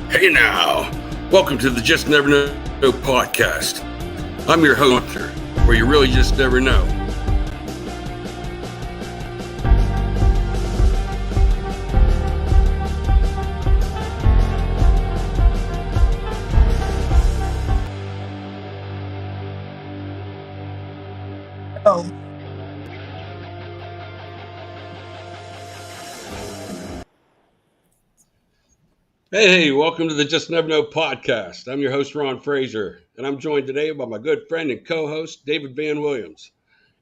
Hey now, welcome to the Just Never Know podcast. I'm your host, where you really just never know. Oh. Hey, welcome to the Just Never Know podcast. I'm your host, Ron Fraser, and I'm joined today by my good friend and co-host, David Vann Williams.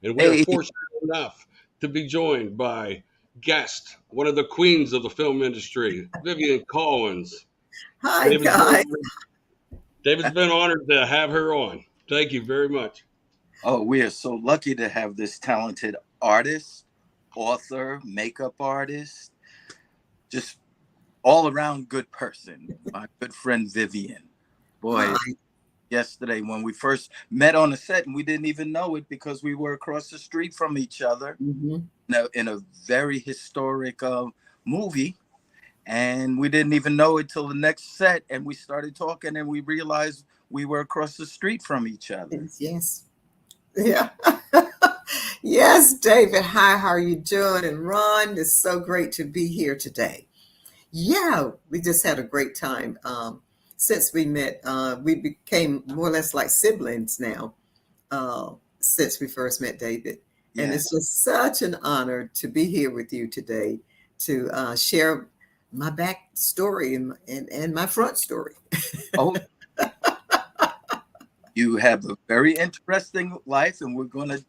And we are Hey, fortunate enough to be joined by guest, one of the queens of the film industry, Vivian Collins. Hi, guys. David's been honored to have her on. Thank you very much. oh, we are so lucky to have this talented artist, author, makeup artist, just all around good person. My good friend Vivian. Boy, yesterday when we first met on the set, and we didn't even know it because we were across the street from each other in a very historic movie. And we didn't even know it till the next set. And we started talking and we realized we were across the street from each other. Yes. Yeah. Yes, David. Hi, how are you doing? And Ron, it's so great to be here today. Yeah, we just had a great time. Since we met, we became more or less like siblings now, since we first met, David. And it's just such an honor to be here with you today to share my back story and my front story. Oh, you have a very interesting life, and we're going to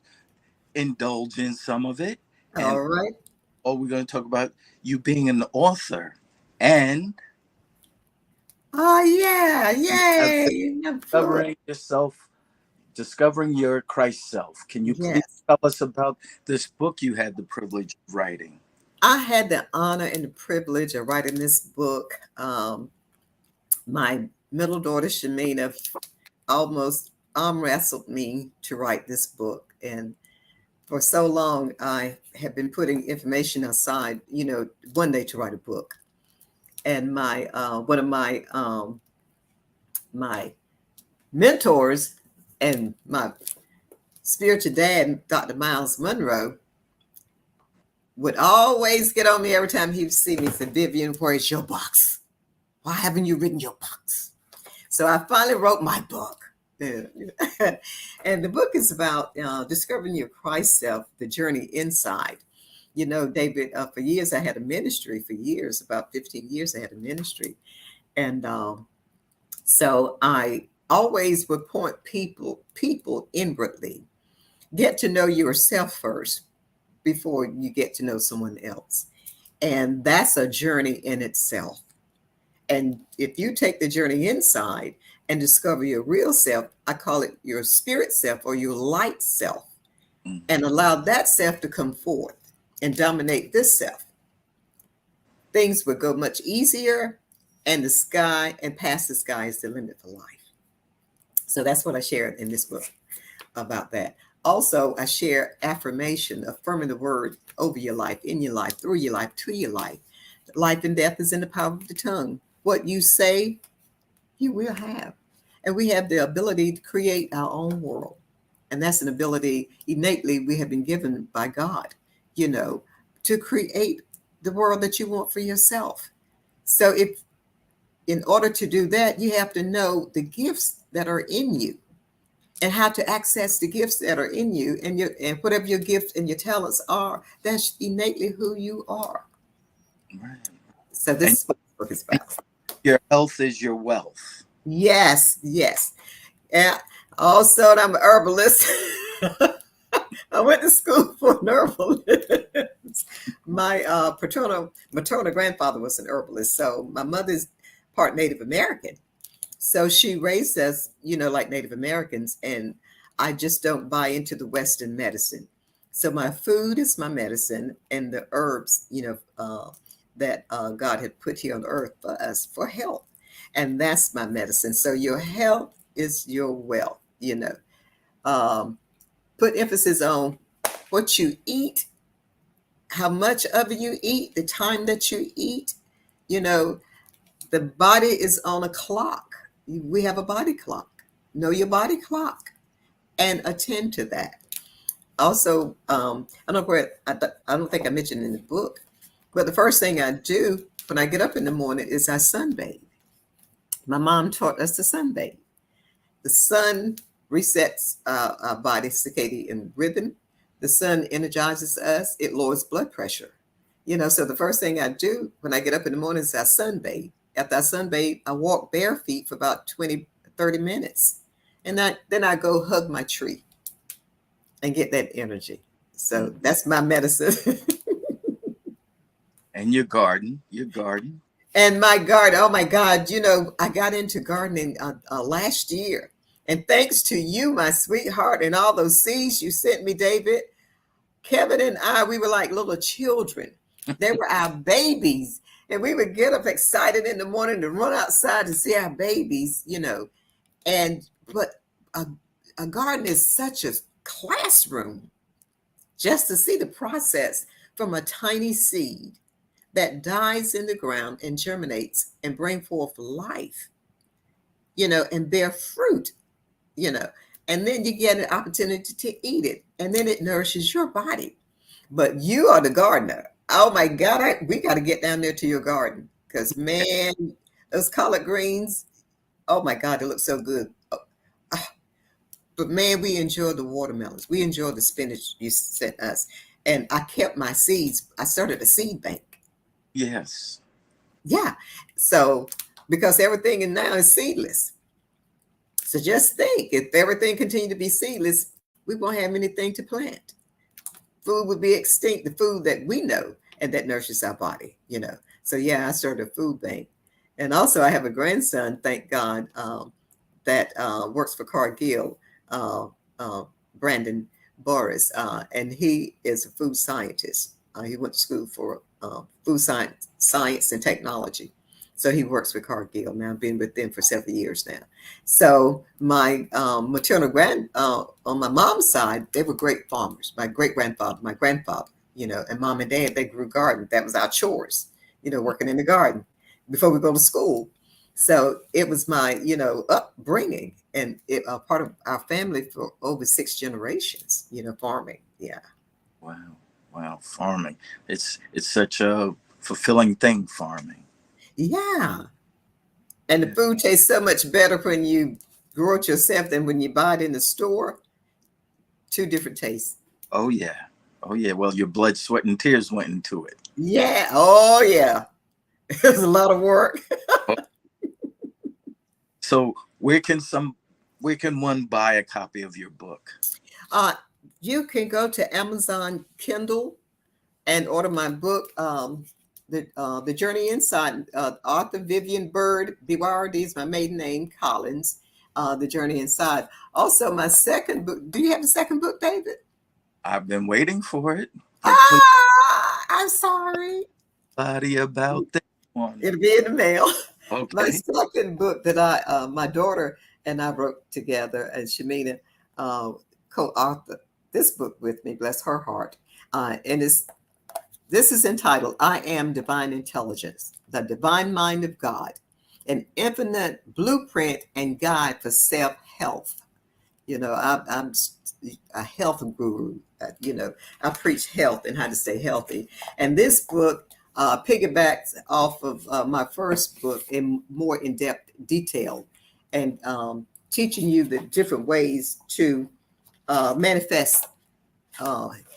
indulge in some of it. All right. Or we're going to talk about you being an author and yay! discovering yourself, discovering your Christ self. Can you please tell us about this book you had the privilege of writing? I had the honor and the privilege of writing this book. My middle daughter, Shamina, almost arm wrestled me to write this book. And for so long, I have been putting information aside, one day to write a book. And my one of my mentors and my spiritual dad, Dr. Miles Monroe, would always get on me every time he would see me. Say, Vivian, where's your box? Why haven't you written your box? So I finally wrote my book. And the book is about discovering your Christ self, the journey inside. David, for years, I had a ministry for years, about 15 years, I had a ministry. And so I always would point people inwardly. Get to know yourself first before you get to know someone else. And that's a journey in itself. And if you take the journey inside and discover your real self, I call it your spirit self or your light self, and allow that self to come forth and dominate this self, things would go much easier, and the sky and past the sky is the limit for life. So that's what I shared in this book about that. Also, I share affirmation, affirming the word over your life, in your life, through your life, to your life. Life and death is in the power of the tongue. What you say, you will have. And we have the ability to create our own world. And that's an ability innately we have been given by God, to create the world that you want for yourself. So if in order to do that, you have to know the gifts that are in you and how to access the gifts that are in you, and whatever your gifts and your talents are, that's innately who you are. Right. So this is what this book is about. Your health is your wealth. Yes. And also, I'm an herbalist. I went to school for an herbalist. My maternal grandfather was an herbalist. So my mother's part Native American. So she raised us, like Native Americans. And I just don't buy into the Western medicine. So my food is my medicine, and the herbs, that God had put here on earth for us for health. And that's my medicine. So your health is your wealth. Put emphasis on what you eat, how much of it you eat, the time that you eat. You know, the body is on a clock. We have a body clock. Know your body clock and attend to that. Also, I don't think I mentioned in the book, but the first thing I do when I get up in the morning is I sunbathe. My mom taught us to sunbathe. The sun resets our body's circadian rhythm. The sun energizes us. It lowers blood pressure. So the first thing I do when I get up in the morning is I sunbathe. After I sunbathe, I walk bare feet for about 20, 30 minutes. And then I go hug my tree and get that energy. So that's my medicine. And your garden. And my garden, oh my God, I got into gardening last year. And thanks to you, my sweetheart, and all those seeds you sent me, David, Kevin and I, we were like little children. They were our babies. And we would get up excited in the morning to run outside to see our babies, But a garden is such a classroom just to see the process from a tiny seed that dies in the ground and germinates and bring forth life, and bear fruit, and then you get an opportunity to eat it, and then it nourishes your body. But you are the gardener. Oh my God, we got to get down there to your garden because, man, those collard greens, oh my God, they look so good. But man, we enjoy the watermelons. We enjoy the spinach you sent us. And I kept my seeds. I started a seed bank. Yes. Yeah. So, because everything in now is seedless. So just think, if everything continued to be seedless, we won't have anything to plant. Food would be extinct, the food that we know and that nourishes our body, So yeah, I started a food bank. And also I have a grandson, thank God, that works for Cargill, Brandon Boris, and he is a food scientist. He went to school for food science and technology. So he works with Cargill now. I've been with them for several years now. So my maternal on my mom's side, they were great farmers. My great-grandfather, my grandfather, and mom and dad, they grew garden. That was our chores, working in the garden before we go to school. So it was my, upbringing and part of our family for over 6 generations, farming. Yeah. Wow. Farming. It's such a fulfilling thing, farming. Yeah. And the food tastes so much better when you grow it yourself than when you buy it in the store. 2 different tastes. Oh, yeah. Well, your blood, sweat, and tears went into it. Yeah. Oh, yeah. It was a lot of work. So where can one buy a copy of your book? You can go to Amazon Kindle and order my book, The Journey Inside. Author Vivian BYRD is my maiden name, Collins. The Journey Inside. Also, my second book. Do you have the second book, David? I've been waiting for it. I'm sorry. Buddy, about this one. It'll be in the mail. Okay. My second book that my daughter and I wrote together, and Shamina co-authored this book with me, bless her heart. And this is entitled, I Am Divine Intelligence, the Divine Mind of God, an infinite blueprint and guide for self-health. I'm a health guru. I preach health and how to stay healthy. And this book piggybacks off of my first book in more in-depth detail and teaching you the different ways to manifest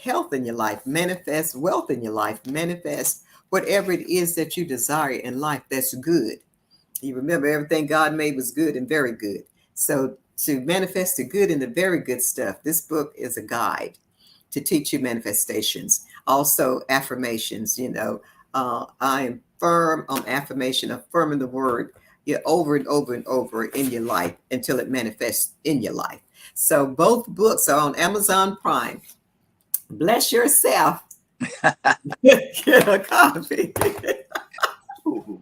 health in your life, manifest wealth in your life, manifest whatever it is that you desire in life that's good. You remember everything God made was good and very good. So to manifest the good and the very good stuff, this book is a guide to teach you manifestations. Also affirmations, I am firm on affirmation, affirming the word over and over and over in your life until it manifests in your life. So both books are on Amazon Prime. Bless yourself. Get a copy. Ooh.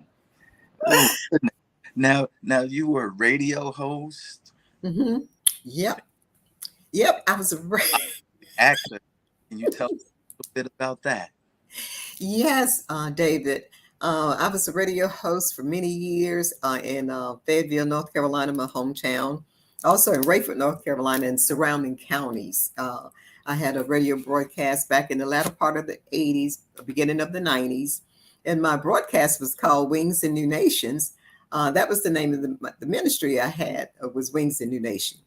Now you were a radio host. Mm-hmm. Yep. Yep. I was Actor. Can you tell us a little bit about that? yes, David. I was a radio host for many years in Fayetteville, North Carolina, my hometown. Also in Rayford, North Carolina, and surrounding counties. I had a radio broadcast back in the latter part of the 80s, beginning of the 90s. And my broadcast was called Wings and New Nations. That was the name of the ministry I had, was Wings and New Nation.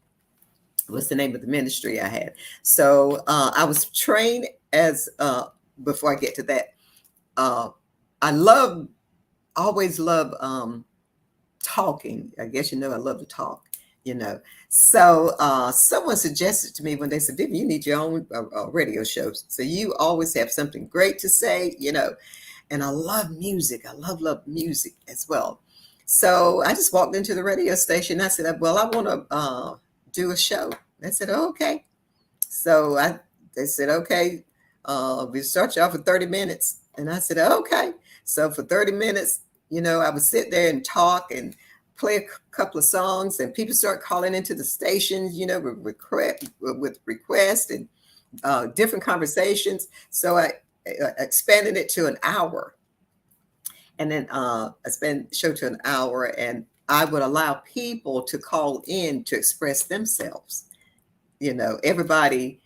Was the name of the ministry I had. So I was trained as, before I get to that, uh, I always love talking. I guess I love to talk. So someone suggested to me when they said, "Vivian, you need your own radio show. So you always have something great to say." And I love music. I love music as well. So I just walked into the radio station. I said, "Well, I want to do a show." They said, "Oh, okay." So they said, "Okay, we start you off for 30 minutes." And I said, "Okay." So for 30 minutes, I would sit there and talk and play a couple of songs, and people start calling into the station, with requests and different conversations. So I expanded it to an hour. And then I spent show to an hour, and I would allow people to call in to express themselves. Everybody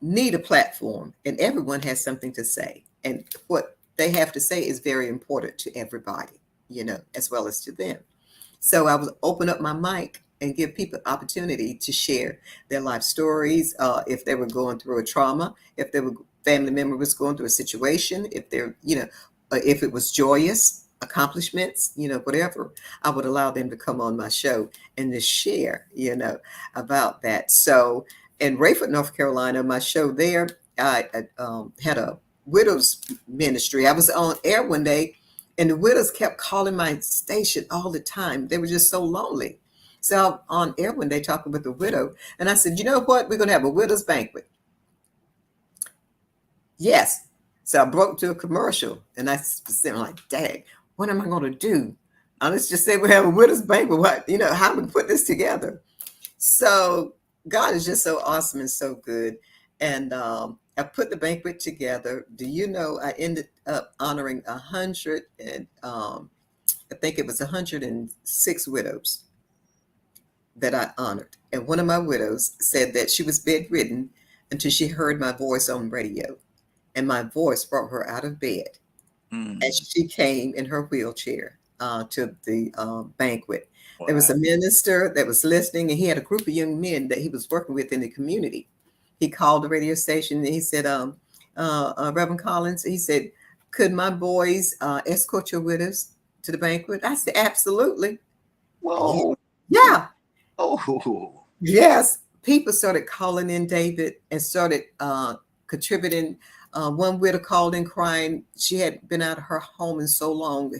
need a platform, and everyone has something to say. And what they have to say is very important to everybody, as well as to them. So I would open up my mic and give people opportunity to share their life stories, if they were going through a trauma, if their family member was going through a situation, if they're, if it was joyous accomplishments, whatever, I would allow them to come on my show and to share, about that. So in Rayford, North Carolina, my show there, I had a widows ministry. I was on air one day, and the widows kept calling my station all the time. They were just so lonely. So I'm on air one day talking with a widow, and I said, "You know what? We're going to have a widows banquet." Yes. So I broke to a commercial, and I was sitting like, "Dang, what am I going to do? Let's just say we have a widows banquet. What, how do we put this together?" So God is just so awesome and so good. And I put the banquet together. Do you know, I ended up honoring 100 and I think it was 106 widows that I honored. And one of my widows said that she was bedridden until she heard my voice on radio. And my voice brought her out of bed. Mm. And she came in her wheelchair to the banquet. Wow. There was a minister that was listening, and he had a group of young men that he was working with in the community. He called the radio station, and he said, Reverend Collins, he said, "Could my boys escort your widows to the banquet?" I said, "Absolutely." Whoa. Yeah. Oh. Yes. People started calling in, David, and started contributing. One widow called in crying. She had been out of her home in so long.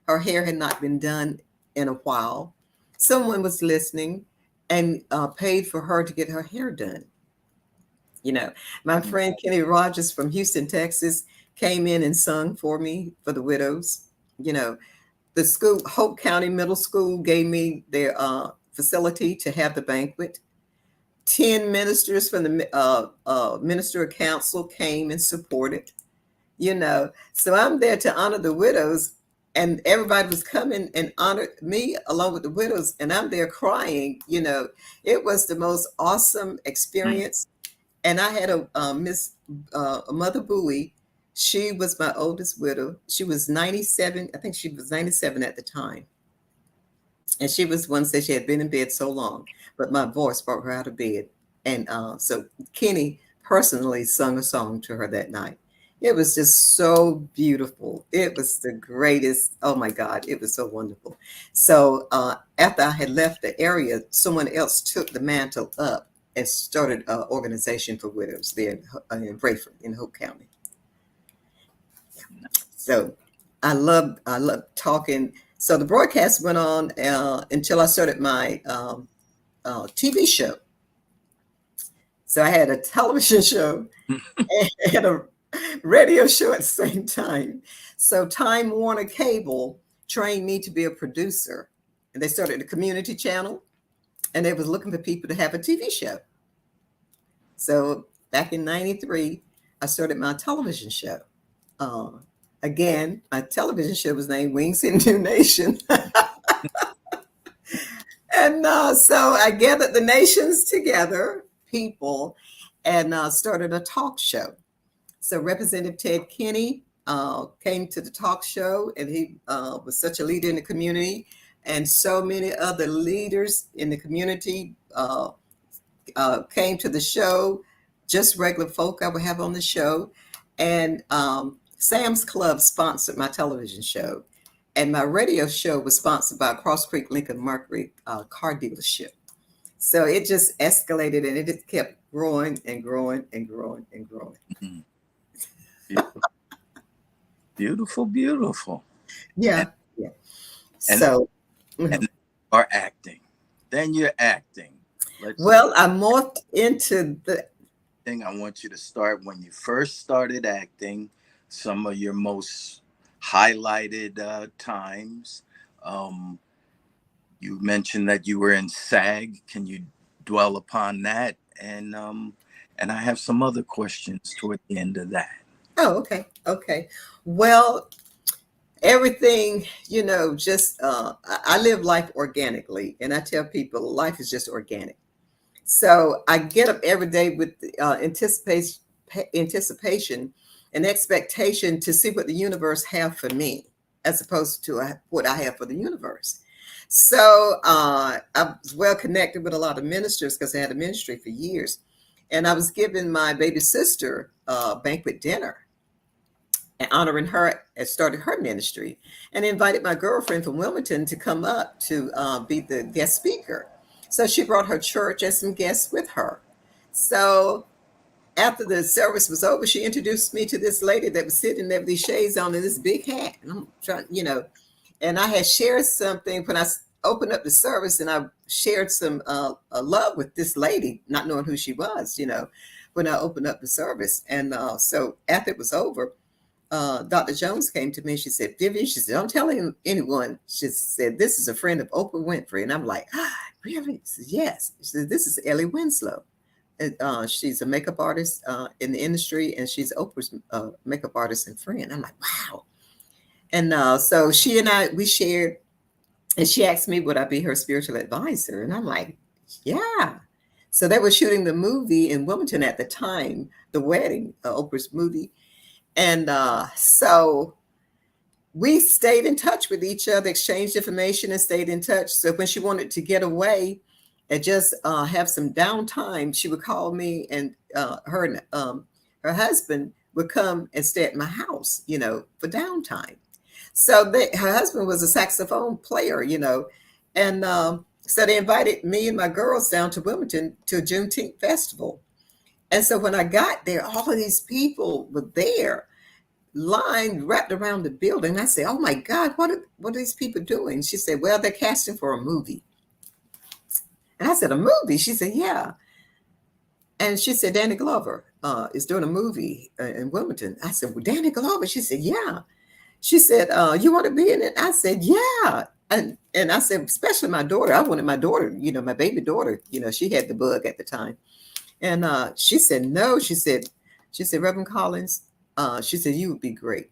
Her hair had not been done in a while. Someone was listening and paid for her to get her hair done. My friend Kenny Rogers from Houston, Texas, came in and sung for me for the widows. The school, Hope County Middle School, gave me their facility to have the banquet. 10 ministers from the Minister of Council came and supported. So I'm there to honor the widows, and everybody was coming and honored me along with the widows, and I'm there crying. It was the most awesome experience. And I had a Mother Bowie. She was my oldest widow. She was 97. I think she was 97 at the time. And she was one said she had been in bed so long, but my voice brought her out of bed. And so Kenny personally sung a song to her that night. It was just so beautiful. It was the greatest. Oh my God, it was so wonderful. So after I had left the area, someone else took the mantle up and started an organization for widows there in Rayford in Hope County. So I love talking. So the broadcast went on until I started my TV show. So I had a television show and a radio show at the same time. So Time Warner Cable trained me to be a producer, and they started a community channel. and they was looking for people to have a TV show. So back in '93, I started my television show. Uh, Again, my television show was named Wings in New Nation. And so I gathered the nations together, people, and started a talk show. So Representative Ted Kenny came to the talk show, and he was such a leader in the community, and so many other leaders in the community came to the show. Just regular folk I would have on the show, and Sam's Club sponsored my television show, and my radio show was sponsored by Cross Creek Lincoln Mercury car dealership. So it just escalated, and it just kept growing and growing and growing and growing. Beautiful, beautiful, beautiful. Yeah, yeah. So, and are acting. Then you're acting. Well, I morphed into the thing. I want you to start when you first started acting. Some of your most highlighted times. You mentioned that you were in SAG. Can you dwell upon that? And I have some other questions toward the end of that. Oh, okay. Okay. Well, everything, just I live life organically, and I tell people life is just organic. So I get up every day with anticipation and expectation to see what the universe have for me, as opposed to what I have for the universe. So I was well connected with a lot of ministers because I had a ministry for years. And I was giving my baby sister a banquet dinner and honoring her and started her ministry, and invited my girlfriend from Wilmington to come up to be the guest speaker. So she brought her church and some guests with her. So after the service was over, she introduced me to this lady that was sitting there with these shades on and this big hat. And I'm trying, and I had shared something when I opened up the service, and I shared some love with this lady, not knowing who she was, when I opened up the service. And so after it was over, Dr. Jones came to me and she said, Vivian, she said, don't tell anyone. She said, this is a friend of Oprah Winfrey. And I'm like, really? She said, yes. She said, this is Ellie Winslow. And, she's a makeup artist in the industry, and she's Oprah's makeup artist and friend. I'm like, wow. And so she and I, we shared, and she asked me, would I be her spiritual advisor? And I'm like, yeah. So they were shooting the movie in Wilmington at the time, The Wedding, Oprah's movie. And so we stayed in touch with each other, exchanged information and stayed in touch. So when she wanted to get away and just have some downtime, she would call me, and her husband would come and stay at my house, for downtime. So her husband was a saxophone player, and so they invited me and my girls down to Wilmington to a Juneteenth festival. And so when I got there, all of these people were there, lined, wrapped around the building. I said, oh my God, what are these people doing? She said, well, they're casting for a movie. And I said, a movie? She said, yeah. And she said, Danny Glover is doing a movie in Wilmington. I said, well, Danny Glover? She said, yeah. She said, you want to be in it? I said, yeah. And I said, especially my daughter. I wanted my daughter, my baby daughter, she had the bug at the time. And she said, no. She said, Reverend Collins, she said, you would be great.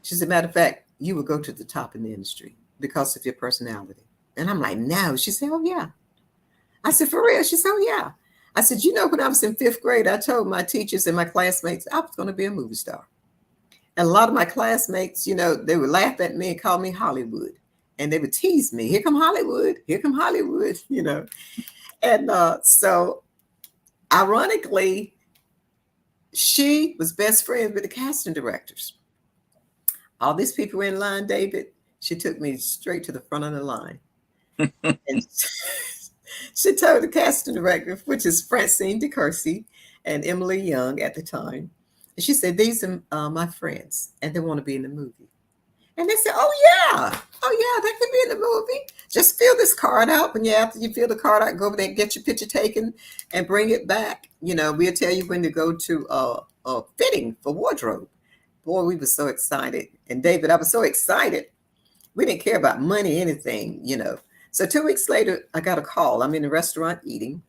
She said, matter of fact, you would go to the top in the industry because of your personality. And I'm like, no. She said, oh, yeah. I said, for real? She said, oh, yeah. I said, when I was in 5th grade, I told my teachers and my classmates I was going to be a movie star. And a lot of my classmates, they would laugh at me and call me Hollywood. And they would tease me, here come Hollywood, And so ironically, she was best friends with the casting directors. All these people were in line, David. She took me straight to the front of the line. And she told the casting director, which is Francine DeCourcy and Emily Young at the time. And she said, these are my friends, and they want to be in the movie. And they said, oh, yeah, they can be in the movie. Just fill this card out. And after you fill the card out, go over there and get your picture taken and bring it back. We'll tell you when to go to a fitting for wardrobe. Boy, we were so excited. And David, I was so excited. We didn't care about money, anything, So 2 weeks later, I got a call. I'm in the restaurant eating.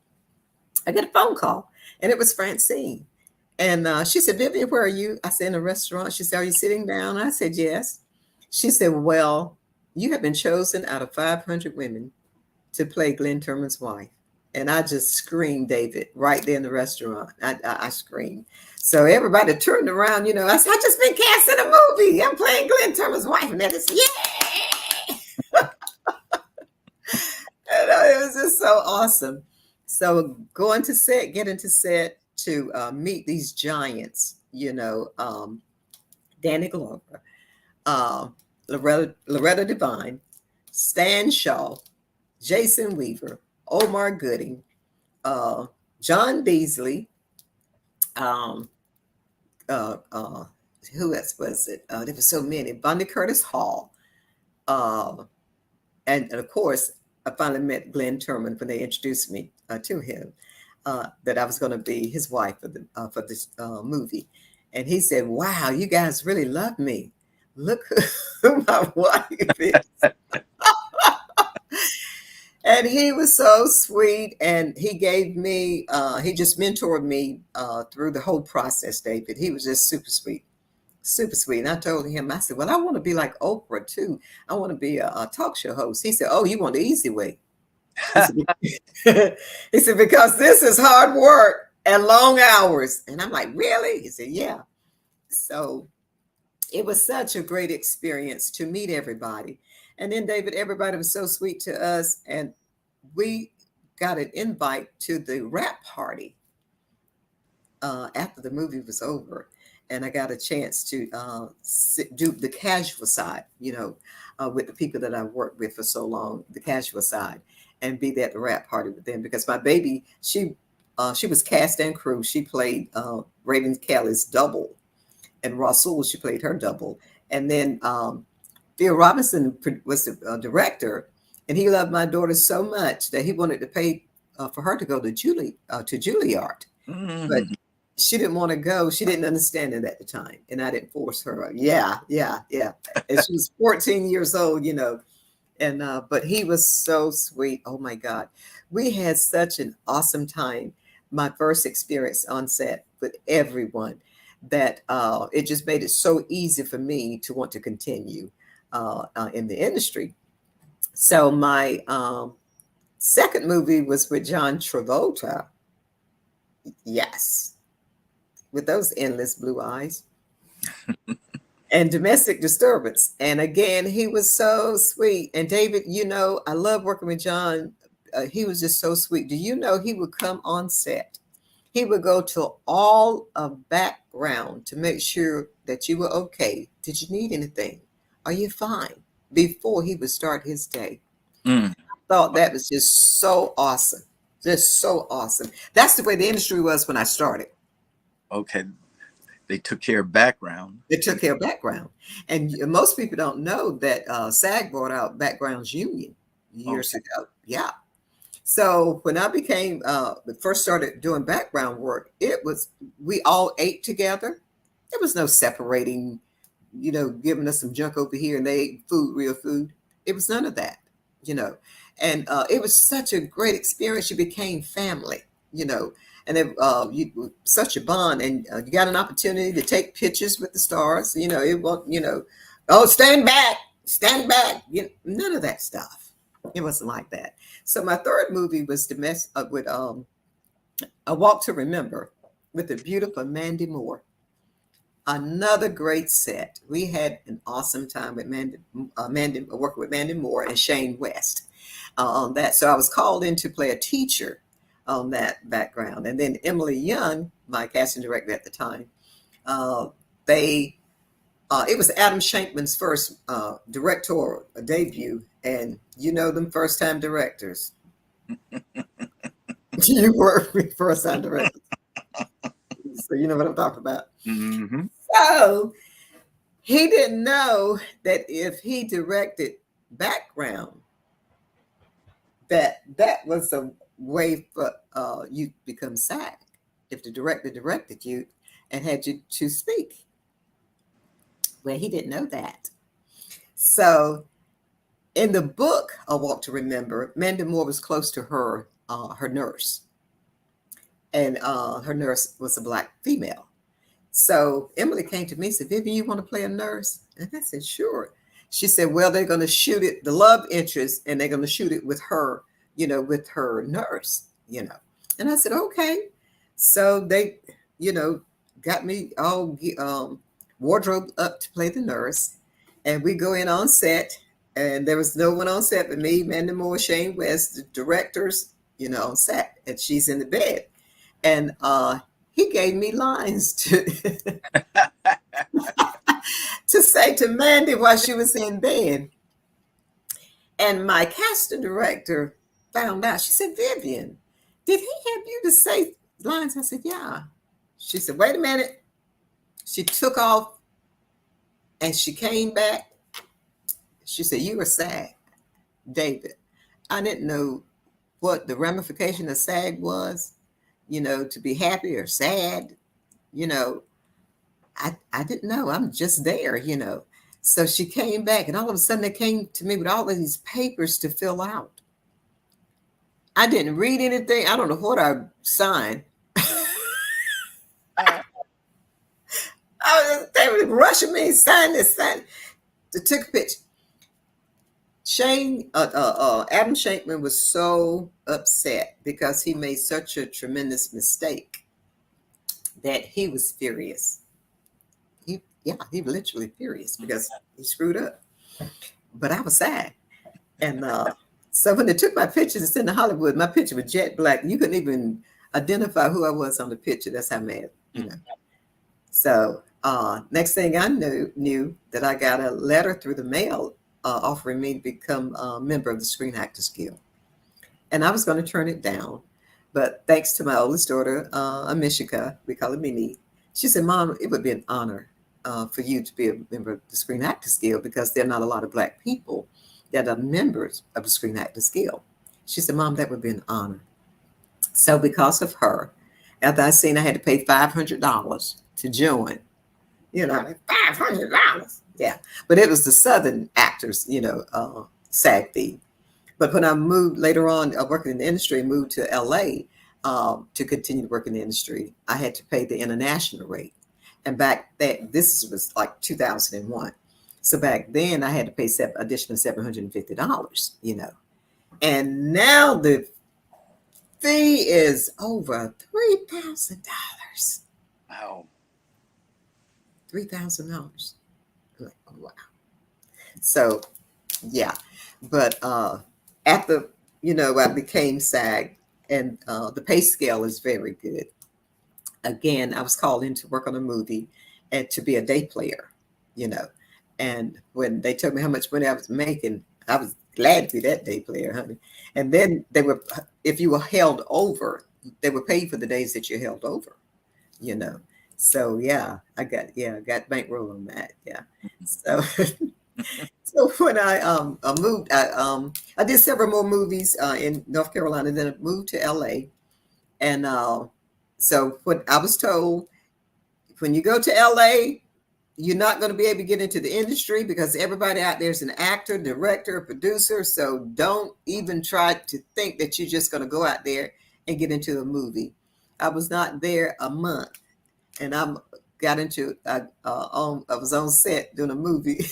I get a phone call, and it was Francine. And she said, Vivian, where are you? I said, in a restaurant. She said, are you sitting down? I said, yes. She said, well, you have been chosen out of 500 women to play Glenn Turman's wife. And I just screamed, David, right there in the restaurant. I screamed. So everybody turned around, I said, I just been cast in a movie. I'm playing Glenn Turman's wife. And they just, yeah. And it was just so awesome. So going to set, getting to set to meet these giants, Danny Glover, Loretta Devine, Stan Shaw, Jason Weaver, Omar Gooding, John Beasley, um, who else was it? There were so many. Bonnie Curtis Hall, and of course, I finally met Glenn Turman when they introduced me to him, that I was going to be his wife for this movie. And he said, wow, you guys really love me. Look who my wife is. And he was so sweet. And he gave me, he just mentored me through the whole process, David. He was just super sweet. Super sweet. And I told him, I said, well, I want to be like Oprah too. I want to be a talk show host. He said, oh, you want the easy way. He said, because this is hard work and long hours. And I'm like, really? He said, yeah. So it was such a great experience to meet everybody. And then, David, everybody was so sweet to us. And we got an invite to the wrap party after the movie was over. And I got a chance to do the casual side, with the people that I worked with for so long, the casual side, and be there at the wrap party with them. Because my baby, she was cast and crew. She played Raven Kelly's double, and Rasul, she played her double. And then Phil Robinson was the director, and he loved my daughter so much that he wanted to pay for her to go to Juilliard. Mm-hmm. But she didn't want to go. She didn't understand it at the time. And I didn't force her. Yeah. And she was 14 years old, And but he was so sweet. Oh my God. We had such an awesome time. My first experience on set with everyone, that it just made it so easy for me to want to continue in the industry. So my second movie was with John Travolta. Yes. With those endless blue eyes. And Domestic Disturbance. And again, he was so sweet. And David, I love working with John. He was just so sweet. Do you know he would come on set? He would go to all of background to make sure that you were okay. Did you need anything? Are you fine? Before he would start his day. I thought that was just so awesome. Just so awesome. That's the way the industry was when I started. Okay. They took care of background. They took care of background. And most people don't know that SAG brought out Backgrounds Union years ago. Yeah. So when I became, first started doing background work, we all ate together. There was no separating, giving us some junk over here and they ate food, real food. It was none of that, And it was such a great experience. You became family, And you such a bond, and you got an opportunity to take pictures with the stars. It won't, oh, stand back, none of that stuff. It wasn't like that. So my third movie was with A Walk to Remember with the beautiful Mandy Moore. Another great set. We had an awesome time with working with Mandy Moore and Shane West on that. So I was called in to play a teacher on that background. And then Emily Young, my casting director at the time, it was Adam Shankman's first directorial debut. And them first time directors. You work with first time directors. So you know what I'm talking about. Mm-hmm. So he didn't know that if he directed background, that was a way for you to become SAG. If the director directed you and had you to speak. Well, he didn't know that. So In the book, A Walk to Remember, Mandy Moore was close to her nurse. And her nurse was a Black female. So Emily came to me and said, Vivian, you want to play a nurse? And I said, sure. She said, well, they're going to shoot it, the love interest, and they're going to shoot it with her, with her nurse, And I said, okay. So they, got me all wardrobe up to play the nurse. And we go in on set, and there was no one on set but me, Mandy Moore, Shane West, the directors, on set, and she's in the bed. And he gave me lines to to say to Mandy while she was in bed. And my casting director found out. She said, Vivian, did he have you to say lines? I said, yeah. She said, wait a minute. She took off and she came back. She said, you were SAG, David. I didn't know what the ramification of SAG was, to be happy or sad, I didn't know. I'm just there, So she came back, and all of a sudden they came to me with all of these papers to fill out. I didn't read anything. I don't know what I signed. They were rushing me, sign this, sign. They took a picture. Adam Shankman was so upset because he made such a tremendous mistake that he was furious. He was literally furious because he screwed up. But I was sad. And so when they took my pictures, it's in Hollywood, my picture was jet black. You couldn't even identify who I was on the picture. That's how mad, So next thing I knew that I got a letter through the mail offering me to become a member of the Screen Actors Guild. And I was going to turn it down. But thanks to my oldest daughter, Amishika, we call her Mimi, she said, Mom, it would be an honor for you to be a member of the Screen Actors Guild because there are not a lot of Black people that are members of the Screen Actors Guild. She said, Mom, that would be an honor. So because of her, after I seen I had to pay $500 to join, $500. Yeah. But it was the Southern actors, SAG fee. But when I moved later on, working in the industry, moved to LA to continue to work in the industry, I had to pay the international rate. And back then, this was like 2001. So back then I had to pay additional $750, And now the fee is over $3,000. Wow. $3,000. Like, oh, wow. So, yeah. But after, I became SAG, and the pay scale is very good. Again, I was called in to work on a movie and to be a day player, And when they told me how much money I was making, I was glad to be that day player, honey. And then if you were held over, they were paid for the days that you held over, So yeah, I got bankroll on that. Yeah. So so when I moved, I did several more movies in North Carolina. Then I moved to LA, and so what I was told, when you go to LA, you're not going to be able to get into the industry because everybody out there is an actor, director, producer. So don't even try to think that you're just going to go out there and get into a movie. I was not there a month, and I was on set doing a movie.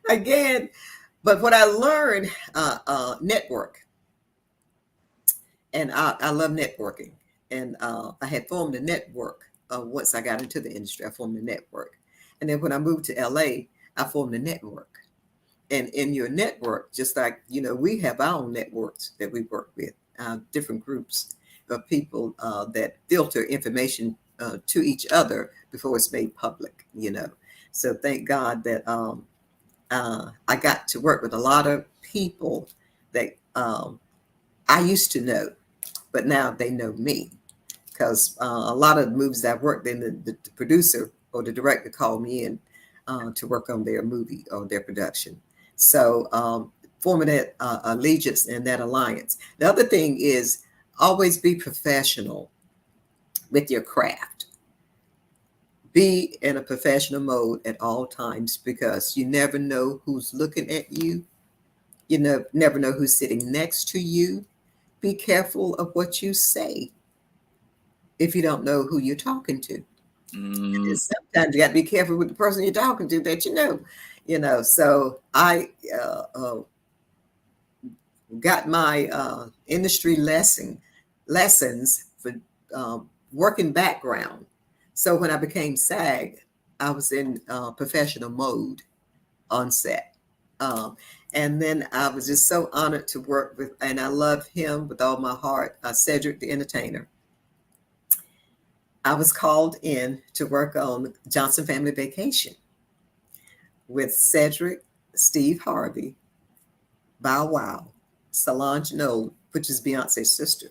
Again, but what I learned, network, and I love networking. And I had formed a network once I got into the industry. I formed a network. And then when I moved to LA, I formed a network. And in your network, just like, we have our own networks that we work with, different groups of people that filter information to each other before it's made public, So thank God that I got to work with a lot of people that I used to know, but now they know me. Because a lot of the movies I've worked in, the producer or the director called me in to work on their movie or their production. So forming that allegiance and that alliance. The other thing is always be professional with your craft. be in a professional mode at all times, because you never know who's looking at you. You never know who's sitting next to you. Be careful of what you say if you don't know who you're talking to. Mm, Sometimes you got to be careful with the person you're talking to that you know. So I got my industry lessons for working background. So when I became SAG, I was in professional mode on set. Um, and then I was just so honored to work with, and I love him with all my heart, Cedric the Entertainer. I was called in to work on Johnson Family Vacation with Cedric, Steve Harvey, Bow Wow, Solange Knowles, which is Beyonce's sister.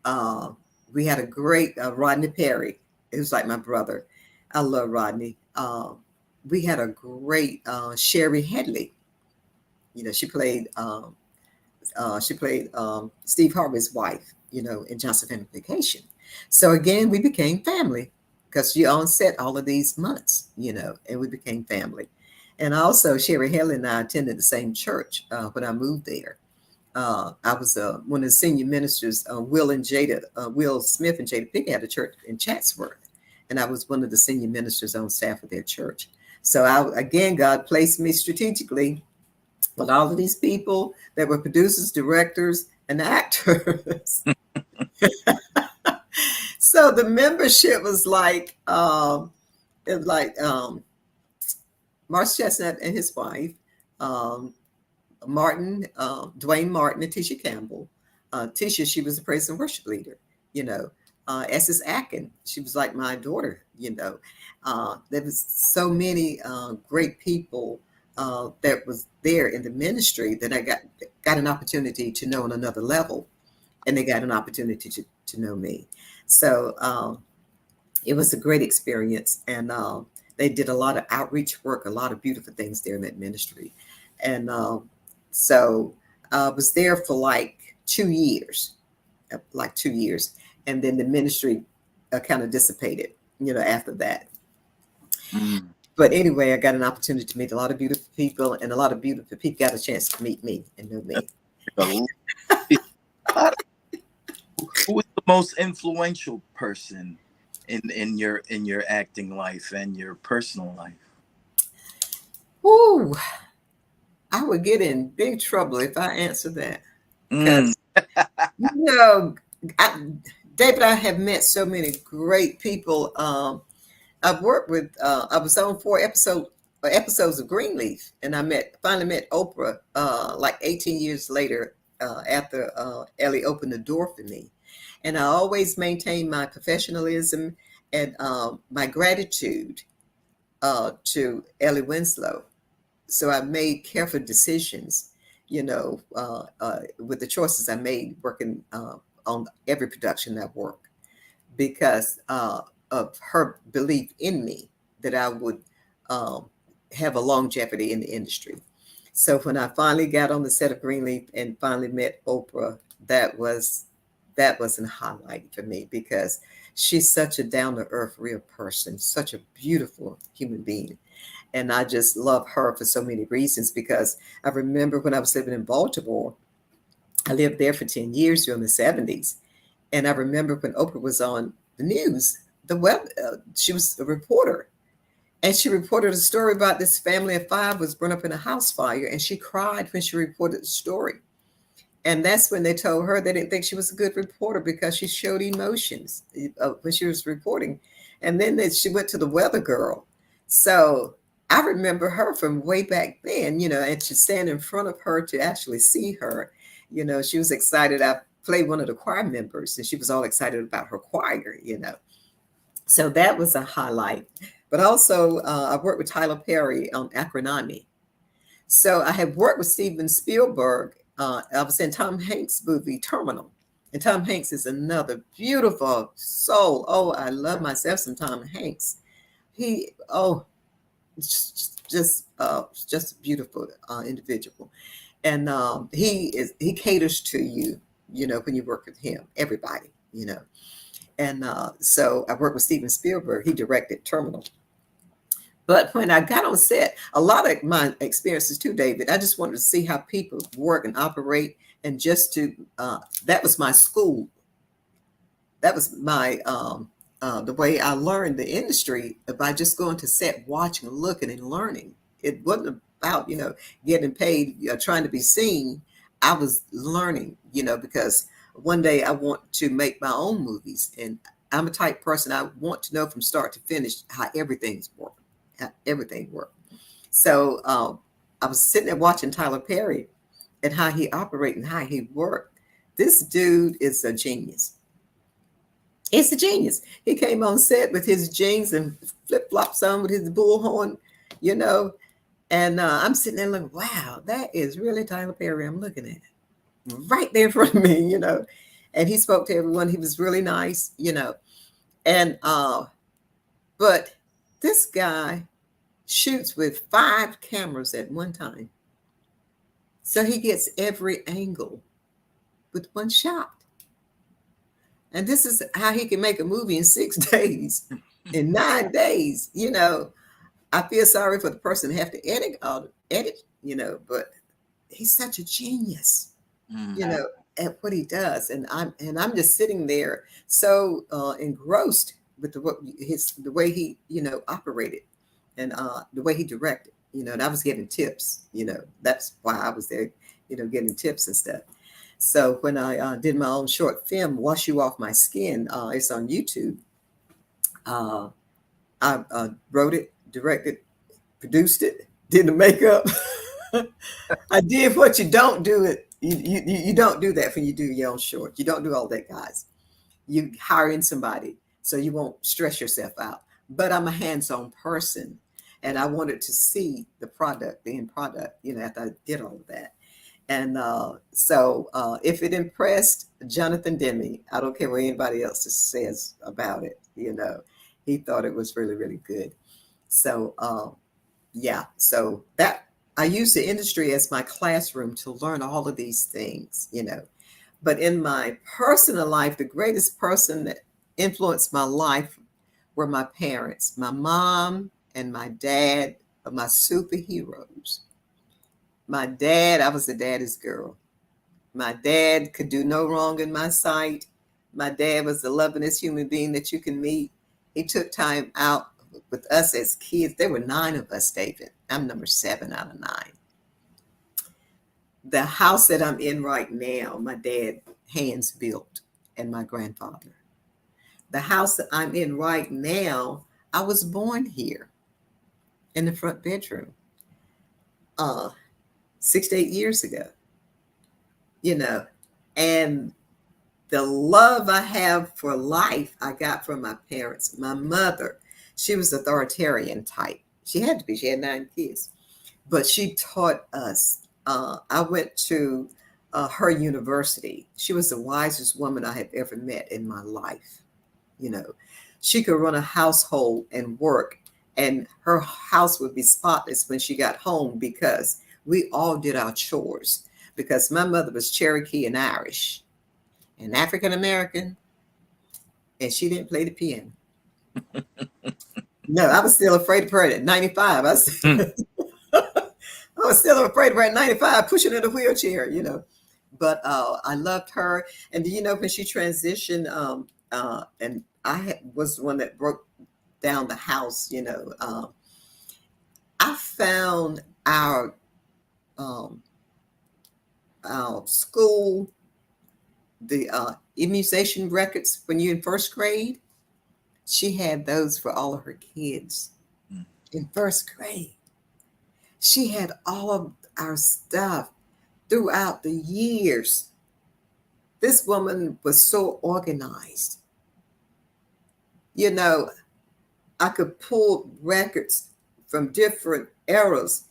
Uh, we had a great Rodney Perry. It was like my brother. I love Rodney. We had a great Sherry Headley. She played Steve Harvey's wife. In Johnson Family Vacation. So again, we became family because she on set all of these months. And we became family. And also, Sherry Headley and I attended the same church when I moved there. I was one of the senior ministers. Will Smith and Jada Pickett had a church in Chatsworth, and I was one of the senior ministers on staff of their church. So God placed me strategically with all of these people that were producers, directors, and actors. So the membership was like, Marcy Chestnut and his wife, Dwayne Martin and Tisha Campbell. Tisha, she was a praise and worship leader. S.S. Akin, she was like my daughter. There was so many great people that was there in the ministry that I got an opportunity to know on another level, and they got an opportunity to know me. So it was a great experience, and they did a lot of outreach work, a lot of beautiful things there in that ministry. And so I was there for like 2 years, and then the ministry kind of dissipated, after that. mm. But anyway, I got an opportunity to meet a lot of beautiful people, and a lot of beautiful people got a chance to meet me and know me. Who is the most influential person in your acting life and your personal life? Ooh, I would get in big trouble if I answer that. Mm. Because, you know, David, I have met so many great people. I've worked with, I was on 4 episodes of Greenleaf, and I finally met Oprah like 18 years later after Ellie opened the door for me. And I always maintain my professionalism and my gratitude to Ellie Winslow. So I made careful decisions, with the choices I made working on every production I work, because of her belief in me that I would have a longevity in the industry. So when I finally got on the set of Greenleaf and finally met Oprah, that was a highlight for me, because she's such a down-to-earth, real person, such a beautiful human being. And I just love her for so many reasons, because I remember when I was living in Baltimore, I lived there for 10 years during the 70s. And I remember when Oprah was on the news, she was a reporter. And she reported a story about this family of 5 was burned up in a house fire. And she cried when she reported the story. And that's when they told her they didn't think she was a good reporter, because she showed emotions when she was reporting. And then she went to the weather girl. So I remember her from way back then, and to stand in front of her to actually see her, she was excited. I played one of the choir members, and she was all excited about her choir. So that was a highlight. But also, I worked with Tyler Perry on Acronami. So I had worked with Steven Spielberg. I was in Tom Hanks' movie Terminal. And Tom Hanks is another beautiful soul. Oh, I love myself some Tom Hanks. Just a beautiful individual. And he caters to you, when you work with him, everybody. And so I worked with Steven Spielberg. He directed Terminal. But when I got on set, a lot of my experiences too, David, I just wanted to see how people work and operate, and just to that was my school. That was my the way I learned the industry, by just going to set, watching, looking, and learning. It wasn't about getting paid, trying to be seen. I was learning, because one day I want to make my own movies, and I'm a type person. I want to know from start to finish how everything's working, how everything works. So I was sitting there watching Tyler Perry and how he operated and how he worked. This dude is a genius. It's a genius. He came on set with his jeans and flip flops on with his bullhorn, you know. And I'm sitting there looking, wow, that is really Tyler Perry. I'm looking at it right there in front of me, And he spoke to everyone. He was really nice, And but this guy shoots with 5 cameras at one time, so he gets every angle with one shot. And this is how he can make a movie in 6 days, in 9 days. I feel sorry for the person who have to edit, but he's such a genius, at what he does. And I'm just sitting there so engrossed with the way he, operated, and the way he directed, and I was getting tips, that's why I was there, getting tips and stuff. So when I did my own short film, Wash You Off My Skin, it's on YouTube. I wrote it, directed, produced it, did the makeup. I did what you don't do it. You don't do that when you do your own short. You don't do all that, guys. You hire in somebody so you won't stress yourself out. But I'm a hands-on person, and I wanted to see the end product, after I did all of that. And so if it impressed Jonathan Demme, I don't care what anybody else says about it, he thought it was really, really good. So so that I use the industry as my classroom to learn all of these things, But in my personal life, the greatest person that influenced my life were my parents. My mom and my dad are my superheroes. My dad, I was a daddy's girl. My dad could do no wrong in my sight. My dad was the lovingest human being that you can meet. He took time out with us as kids. There were 9 of us, David. I'm number 7 out of 9. The house that I'm in right now, my dad hands built, and my grandfather. The house that I'm in right now, I was born here in the front bedroom. 6 to 8 years ago, and the love I have for life, I got from my parents. My mother, she was authoritarian type. She had to be, she had 9 kids, but she taught us. I went to her university. She was the wisest woman I have ever met in my life. She could run a household and work, and her house would be spotless when she got home, because we all did our chores, because my mother was Cherokee and Irish and African American, and she didn't play the piano. No, I was still afraid of her at 95. I was still afraid of her at 95, pushing in a wheelchair, But I loved her. And when she transitioned, and I was the one that broke down the house, I found our school, the immunization records when you're in first grade. She had those for all of her kids in first grade. She had all of our stuff throughout the years. This woman was so organized. I could pull records from different eras,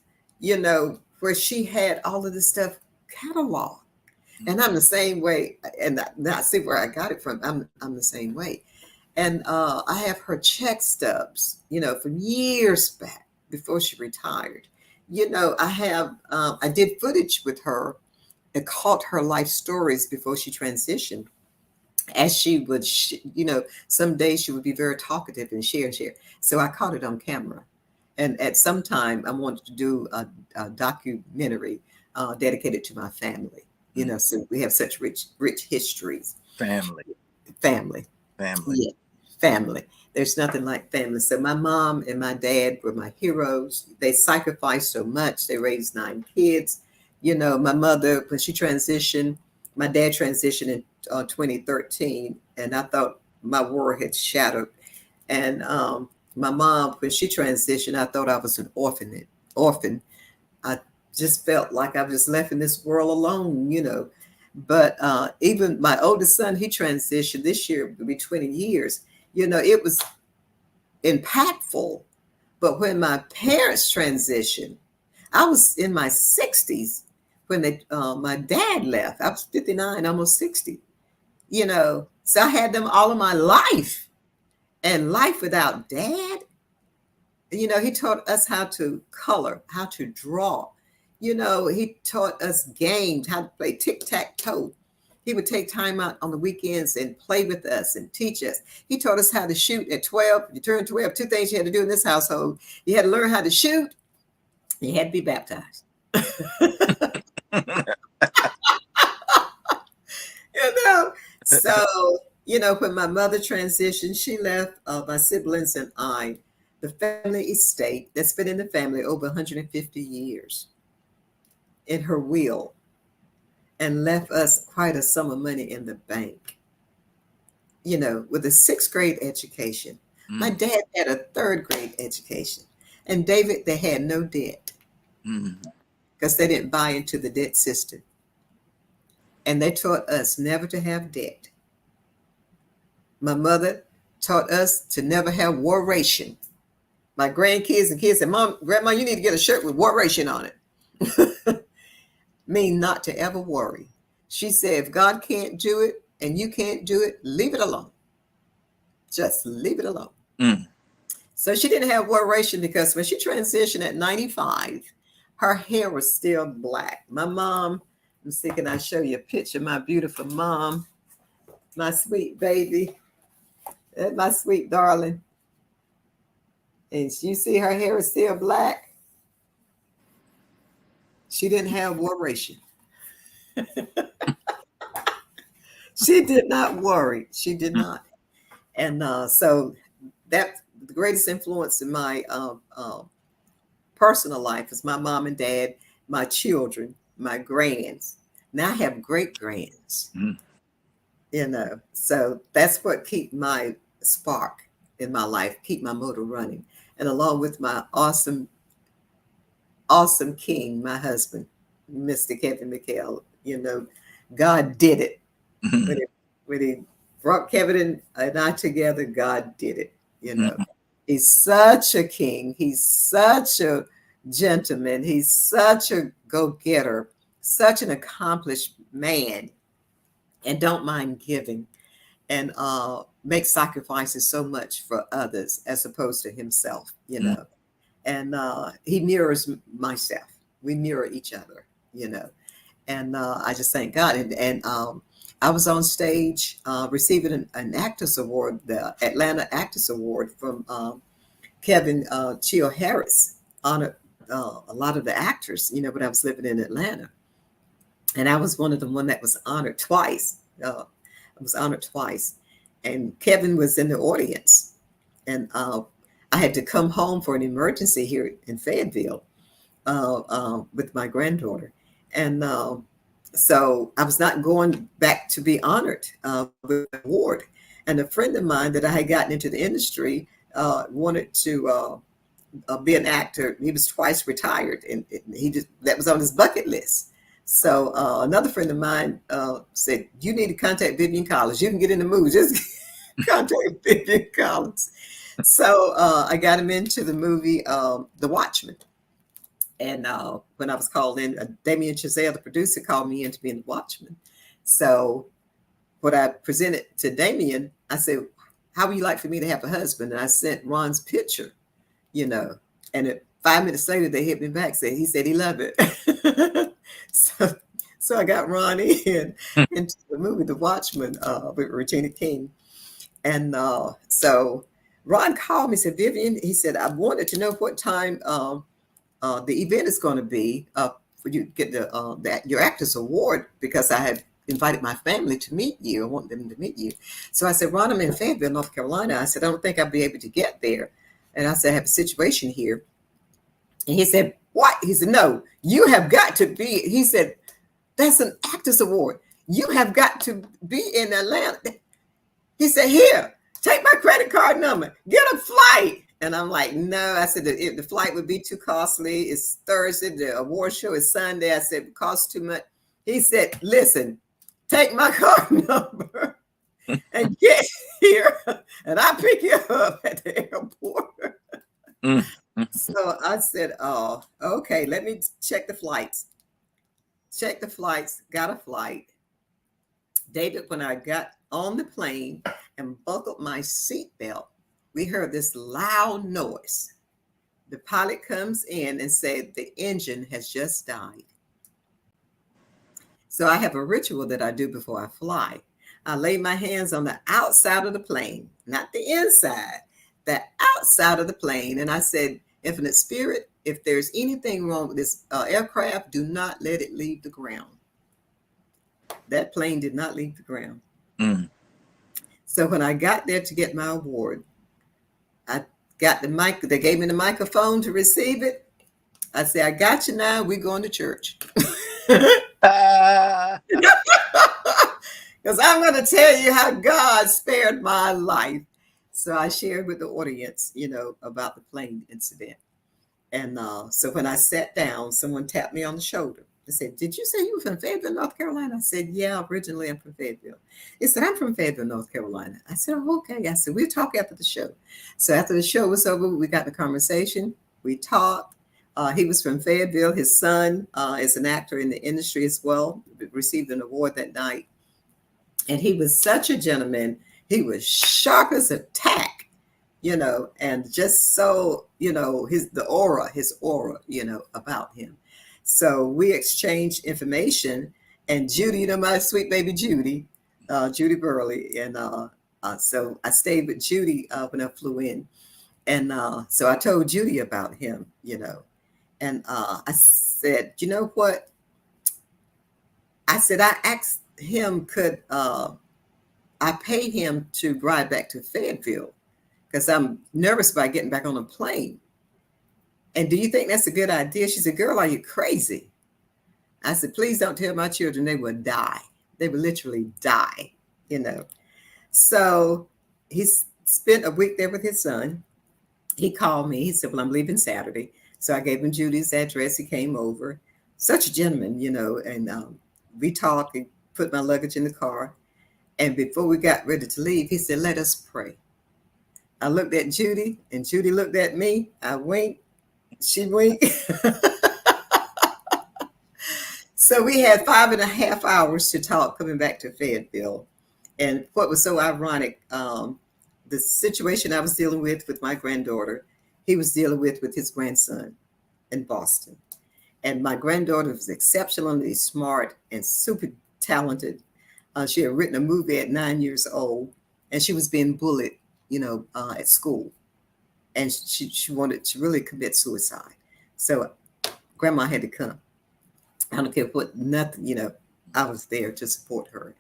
where she had all of this stuff cataloged. And I'm the same way. And I see where I got it from. I'm the same way. And I have her check stubs, from years back before she retired. I did footage with her and caught her life stories before she transitioned. as she would, some days she would be very talkative and share and share. So I caught it on camera. And at some time, I wanted to do a documentary dedicated to my family. So we have such rich histories. Family. Yeah, family. There's nothing like family. So my mom and my dad were my heroes. They sacrificed so much. They raised 9 kids. My mother, when she transitioned, my dad transitioned in 2013, and I thought my world had shattered. And my mom, when she transitioned, I thought I was an orphan. I just felt like I was just left in this world alone. But even my oldest son, he transitioned this year, it'll be 20 years. It was impactful. But when my parents transitioned, I was in my 60s when my dad left. I was 59, almost 60. So I had them all of my life, and life without dad. He taught us how to color, how to draw. He taught us games, how to play tic-tac-toe. He would take time out on the weekends and play with us and teach us. He taught us how to shoot at 12. You turn 12, 2 things you had to do in this household. You had to learn how to shoot. You had to be baptized. So, when my mother transitioned, she left my siblings and I the family estate that's been in the family over 150 years in her will, and left us quite a sum of money in the bank, with a 6th grade education. My dad had a 3rd grade education. And David, they had no debt because they didn't buy into the debt system. And they taught us never to have debt. My mother taught us to never have war ration. My grandkids and kids said, Mom, Grandma, you need to get a shirt with war ration on it. Mean not to ever worry. She said, if God can't do it and you can't do it, leave it alone. Just leave it alone. So she didn't have war ration because when she transitioned at 95, her hair was still black. My mom, let me see, can I show you a picture of my beautiful mom, my sweet baby, my sweet darling. And you see her hair is still black. She didn't have war ration. She did not worry. She did not. And so that the greatest influence in my personal life is my mom and dad, my children, my grands. Now I have great grands. So that's what keep my spark in my life, keep my motor running. And along with my awesome king, my husband, Mr. Kevin McHale, God did it. When he brought Kevin and I together, God did it. He's such a king. He's such a gentleman. He's such a go-getter, such an accomplished man, and don't mind giving, and make sacrifices so much for others as opposed to himself, And he mirrors myself. We mirror each other, And I just thank God. And I was on stage receiving an Actors Award, the Atlanta Actors Award from Kevin Chio Harris, honored a lot of the actors, when I was living in Atlanta. And I was one of the one that was honored twice. I was honored twice. And Kevin was in the audience. And I had to come home for an emergency here in Fayetteville with my granddaughter. And so I was not going back to be honored with the award. And a friend of mine that I had gotten into the industry wanted to be an actor. He was twice retired, and that was on his bucket list. So another friend of mine said, you need to contact Vivian Collins. You can get in the mood. Just contact Vivian Collins. So I got him into the movie The Watchmen. And when I was called in, Damien Chazelle, the producer, called me in to be in The Watchmen. So what I presented to Damien, I said, how would you like for me to have a husband? And I sent Ron's picture, and 5 minutes later, they hit me back. He said he loved it. So I got Ron in into the movie The Watchmen with Regina King. And so Ron called me, said, Vivian, he said, I wanted to know what time the event is going to be for you to get your Actors Award, because I had invited my family to meet you. I want them to meet you. So I said, Ron, I'm in Fayetteville, North Carolina. I said, I don't think I'll be able to get there. And I said, I have a situation here. And he said, what? He said, no, you have got to be. He said, that's an Actors Award. You have got to be in Atlanta. He said, here, take my credit card number, get a flight. And I'm like, no. I said, the flight would be too costly. It's Thursday. The award show is Sunday. I said, it costs too much. He said, listen, take my card number and get here, and I'll pick you up at the airport. So I said, oh, okay, let me check the flights. Check the flights, got a flight. David, when I got on the plane and buckled my seatbelt, we heard this loud noise. The pilot comes in and said the engine has just died. So I have a ritual that I do before I fly. I lay my hands on the outside of the plane, not the inside, the outside of the plane. And I said, Infinite Spirit, if there's anything wrong with this aircraft, do not let it leave the ground. That plane did not leave the ground. So when I got there to get my award, I got the mic. They gave me the microphone to receive it. I said, I got you now. We're going to church. Because I'm going to tell you how God spared my life. So I shared with the audience, about the plane incident. And so when I sat down, someone tapped me on the shoulder. They said, did you say you were from Fayetteville, North Carolina? I said, yeah, originally I'm from Fayetteville. He said, I'm from Fayetteville, North Carolina. I said, oh, okay. I said, we'll talk after the show. So after the show was over, we got in a conversation. We talked. He was from Fayetteville. His son is an actor in the industry as well, received an award that night. And he was such a gentleman. He was sharp as a tack, and just so, his aura, about him. So we exchanged information, and Judy, my sweet baby Judy Burley. And so I stayed with Judy when I flew in. And so I told Judy about him, and I said, you know what? I said, I asked him, could I pay him to ride back to Fayetteville because I'm nervous about getting back on a plane. And do you think that's a good idea? She said, girl, are you crazy? I said, please don't tell my children, they will die. They will literally die, So he spent a week there with his son. He called me. He said, well, I'm leaving Saturday. So I gave him Judy's address. He came over. Such a gentleman, and we talked and put my luggage in the car. And before we got ready to leave, he said, let us pray. I looked at Judy, and Judy looked at me. I winked. She winked. So we had 5.5 hours to talk coming back to Fayetteville. And what was so ironic, the situation I was dealing with my granddaughter, he was dealing with his grandson in Boston. And my granddaughter was exceptionally smart and super talented. She had written a movie at 9 years old, and she was being bullied, at school. And she wanted to really commit suicide. So grandma had to come. I don't care what, nothing, I was there to support her.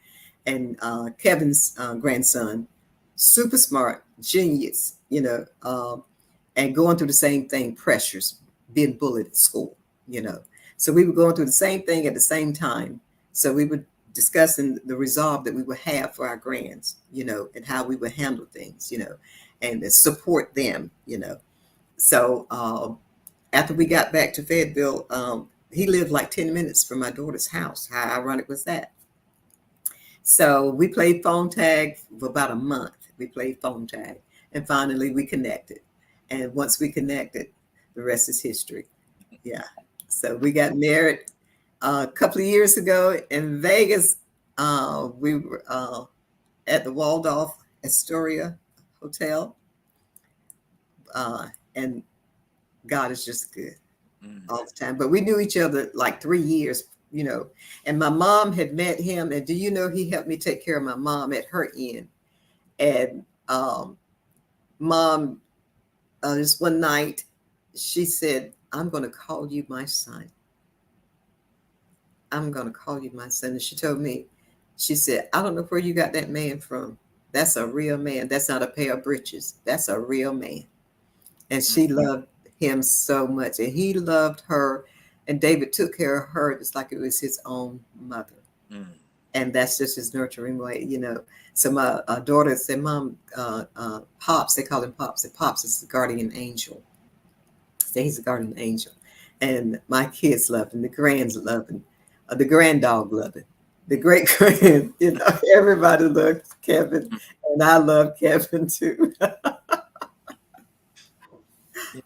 And Kevin's grandson, super smart, genius, and going through the same thing, pressures, being bullied at school, So we were going through the same thing at the same time. So we were discussing the resolve that we would have for our grands, and how we would handle things, and support them, So after we got back to Fayetteville, he lived like 10 minutes from my daughter's house. How ironic was that? So we played phone tag for about a month. We played phone tag, and finally we connected. And once we connected, the rest is history. Yeah. So we got married a couple of years ago in Vegas. We were at the Waldorf Astoria Hotel. And God is just good all the time. But we knew each other like 3 years, And my mom had met him, and do you know he helped me take care of my mom at her end. And mom, this one night, she said, "I'm going to call you my son. I'm going to call you my son." And she told me, she said, "I don't know where you got that man from. That's a real man. That's not a pair of breeches. That's a real man." And she loved him so much, and he loved her. And David took care of her just like it was his own mother. And that's just his nurturing way, So my daughter said, "Mom, Pops," they call him Pops. And Pops is the guardian angel. So he's a guardian angel. And my kids love him. The grands love him. The grand dog love him. The great grand, everybody loves Kevin. And I love Kevin too.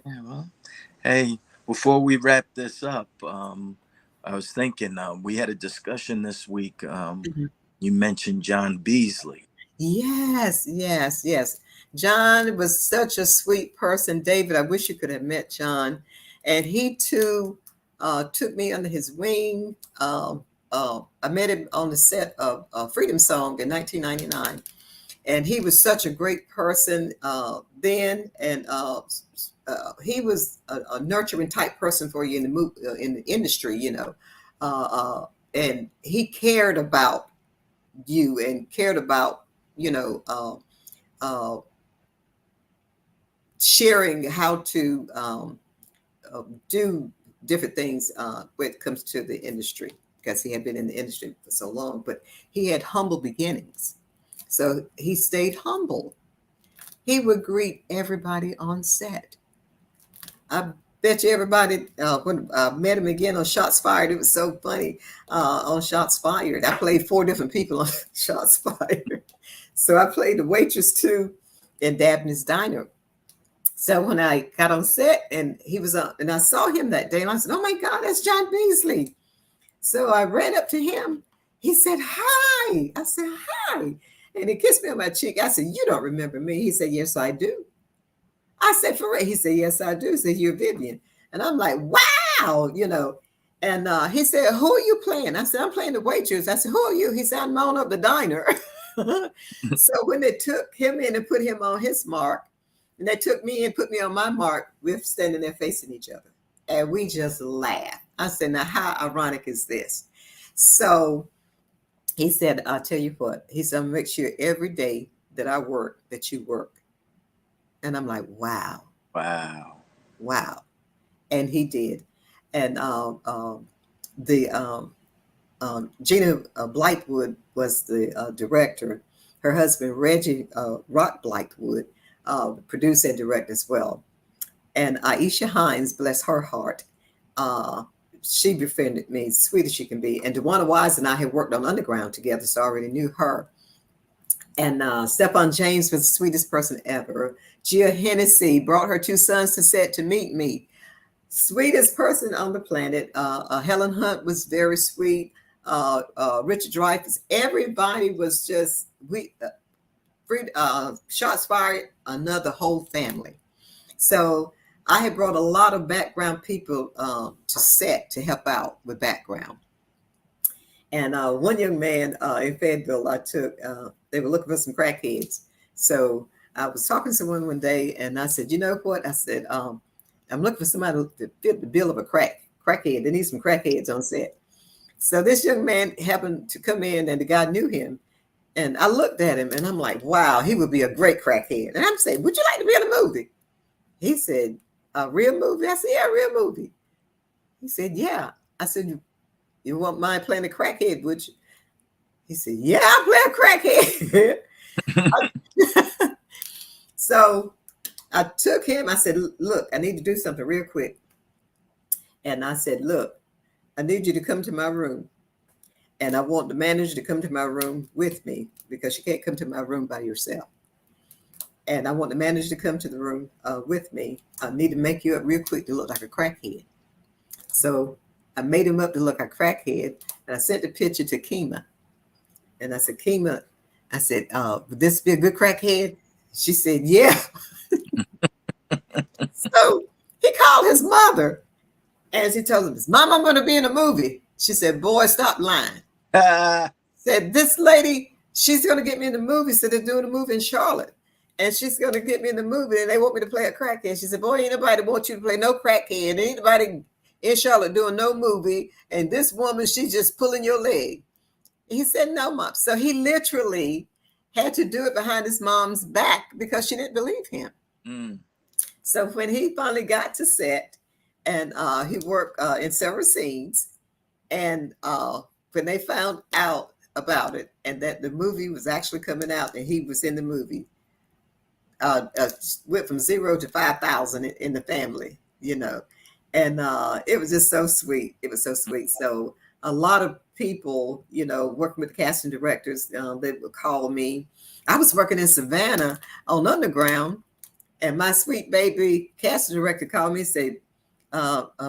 Yeah, well, hey, before we wrap this up, I was thinking we had a discussion this week. You mentioned John Beasley. Yes. John was such a sweet person. David, I wish you could have met John. And he too took me under his wing. I met him on the set of Freedom Song in 1999. And he was such a great person then. And he was a nurturing type person for you in the industry, and he cared about you and cared about, sharing how to do different things when it comes to the industry, because he had been in the industry for so long, but he had humble beginnings. So he stayed humble. He would greet everybody on set. I bet you everybody, when I met him again on Shots Fired, it was so funny. On Shots Fired, I played 4 different people on Shots Fired. So I played the waitress too in Dabney's Diner. So when I got on set and he was on, and I saw him that day, and I said, "Oh my God, that's John Beasley." So I ran up to him. He said, "Hi." I said, "Hi." And he kissed me on my cheek. I said, "You don't remember me?" He said, "Yes, I do." I said, "For real?" He said, "Yes, I do." He said, "You're Vivian." And I'm like, wow, And he said, "Who are you playing?" I said, "I'm playing the waitress." I said, "Who are you?" He said, "I'm on up the diner." So when they took him in and put him on his mark, and they took me and put me on my mark, we're standing there facing each other. And we just laughed. I said, "Now, how ironic is this?" So he said, "I'll tell you what." He said, "I'm going to make sure every day that I work, that you work." And I'm like, wow. And he did. And Gina Blightwood was the director. Her husband, Reggie Rock Blightwood, produced and directed as well. And Aisha Hines, bless her heart, she befriended me, sweet as she can be. And DeWanna Wise and I had worked on Underground together, so I already knew her. And Stephon James was the sweetest person ever. Gia Hennessy brought her 2 sons to set to meet me. Sweetest person on the planet. Helen Hunt was very sweet. Richard Dreyfuss. Everybody was just, Shots Fired, another whole family. So I had brought a lot of background people to set to help out with background. And one young man in Fayetteville, I took, they were looking for some crackheads. So I was talking to someone one day, and I said, "You know what?" I said, "I'm looking for somebody to fit the bill of a crackhead. They need some crackheads on set." So this young man happened to come in, and the guy knew him. And I looked at him, and I'm like, wow, he would be a great crackhead. And I'm saying, "Would you like to be in a movie?" He said, "A real movie?" I said, "Yeah, a real movie." He said, "Yeah." I said, "You won't mind playing a crackhead, would you?" He said, "Yeah, I'll play a crackhead." So I took him. I said, "Look, I need to do something real quick." And I said, "Look, I need you to come to my room. And I want the manager to come to my room with me, because you can't come to my room by yourself. And I want the manager to come to the room with me. I need to make you up real quick to look like a crackhead." So I made him up to look like a crackhead. And I sent the picture to Kima. And I said, "Kima," I said, "would this be a good crackhead?" She said, "Yeah." So he called his mother, as he told him, "Mom, I'm going to be in a movie." She said, boy, stop lying. Ah, Said, this lady, she's going to get me in the movie. So they're doing a movie in Charlotte. And she's going to get me in the movie. And they want me to play a crackhead. She said, boy, ain't nobody want you to play no crackhead. Ain't nobody in Charlotte doing no movie. And this woman, she's just pulling your leg. And he said, no, Mom. So he literally had to do it behind his mom's back because she didn't believe him. mm. So when he finally got to set, and he worked in several scenes, and when they found out about it and that the movie was actually coming out and he was in the movie, went from 0 to 5,000 in the family, and it was just so sweet. It was so sweet. So a lot of people, working with the casting directors, they would call me. I was working in Savannah on Underground, and my sweet baby casting director called me and said,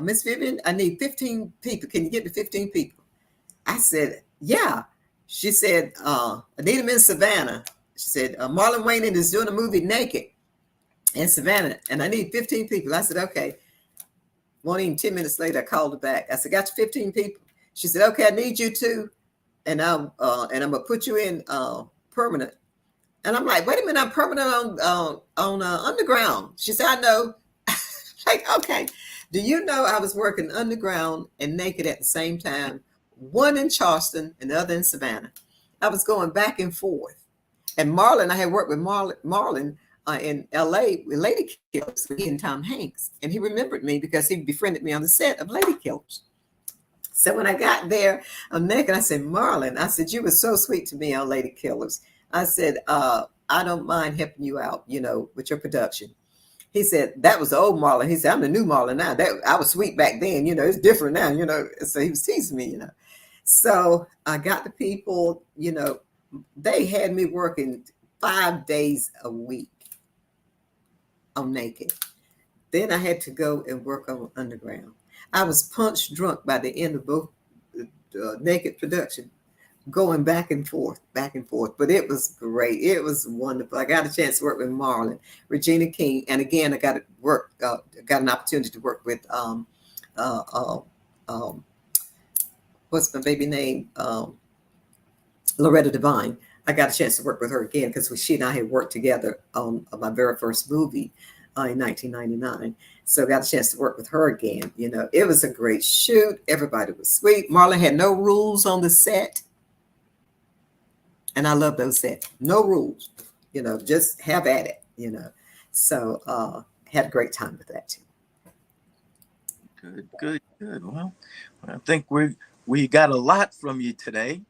Miss Vivian, I need 15 people. Can you get me 15 people? I said, yeah. She said, I need them in Savannah. She said, Marlon Wayne is doing a movie Naked in Savannah, and I need 15 people. I said, okay. Won't even 10 minutes later, I called her back. I said, got you 15 people. She said, okay, I need you to, and I'm gonna put you in permanent. And I'm like, wait a minute, I'm permanent on Underground. She said, I know. Like, okay. Do you know I was working Underground and Naked at the same time? One in Charleston and the other in Savannah. I was going back and forth. And Marlon, I had worked with Marlon in LA with Lady Killers, he and Tom Hanks. And he remembered me because he befriended me on the set of Lady Killers. So when I got there on Naked, I said, Marlon, I said, you were so sweet to me on Lady Killers. I said, I don't mind helping you out, with your production. He said, that was the old Marlon. He said, I'm the new Marlon now. I was sweet back then, it's different now, So he was teasing me, So I got the people, they had me working 5 days a week on Naked. Then I had to go and work on Underground. I was punch drunk by the end of both Naked production, going back and forth. But it was great. It was wonderful. I got a chance to work with Marlon, Regina King, and again, I got an opportunity to work with what's my baby name? Loretta Devine. I got a chance to work with her again because she and I had worked together on my very first movie in 1999. So I got a chance to work with her again. It was a great shoot. Everybody was sweet. Marlon had no rules on the set. And I love those sets. No rules. Just have at it, So had a great time with that too. Good. Well, I think we got a lot from you today.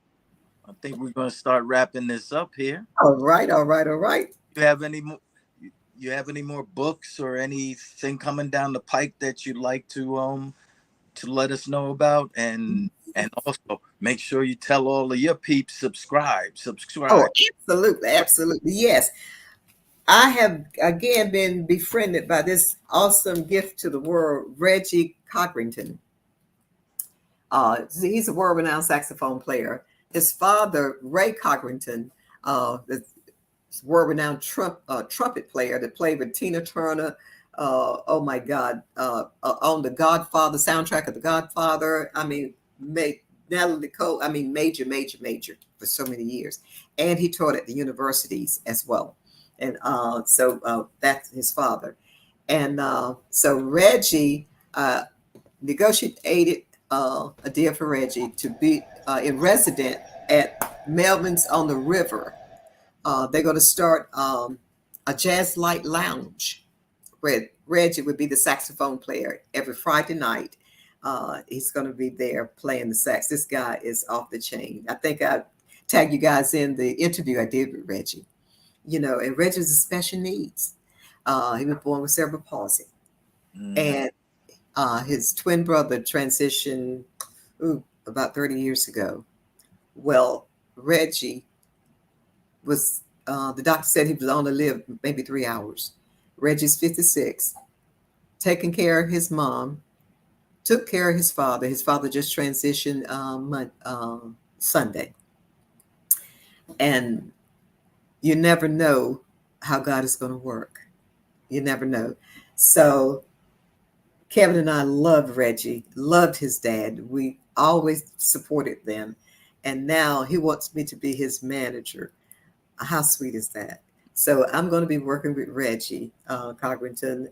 I think we're going to start wrapping this up here. All right. You have any more books or anything coming down the pike that you'd like to let us know about? And also make sure you tell all of your peeps subscribe. Oh, absolutely. Yes. I have again been befriended by this awesome gift to the world, Reggie Cochrington. He's a world-renowned saxophone player. His father, Ray Cochrington, the world-renowned trumpet player that played with Tina Turner. Oh my God! On the Godfather soundtrack of the Godfather. I mean, Natalie Cole. I mean, major for so many years, and he taught at the universities as well. And so that's his father. And so Reggie negotiated a deal for Reggie to be in resident at Melvin's on the River. They're going to start a jazz light lounge where Reggie would be the saxophone player every Friday night. He's going to be there playing the sax. This guy is off the chain. I think I tagged you guys in the interview I did with Reggie. And Reggie's a special needs. He was born with cerebral palsy. And his twin brother transitioned about 30 years ago. Well, Reggie was, the doctor said he was only live maybe 3 hours. Reggie's 56, taking care of his mom, took care of his father. His father just transitioned Sunday. And you never know how God is going to work. You never know. So Kevin and I loved Reggie, loved his dad. We always supported them. And now he wants me to be his manager. How sweet is that? So I'm going to be working with Reggie Cogrington.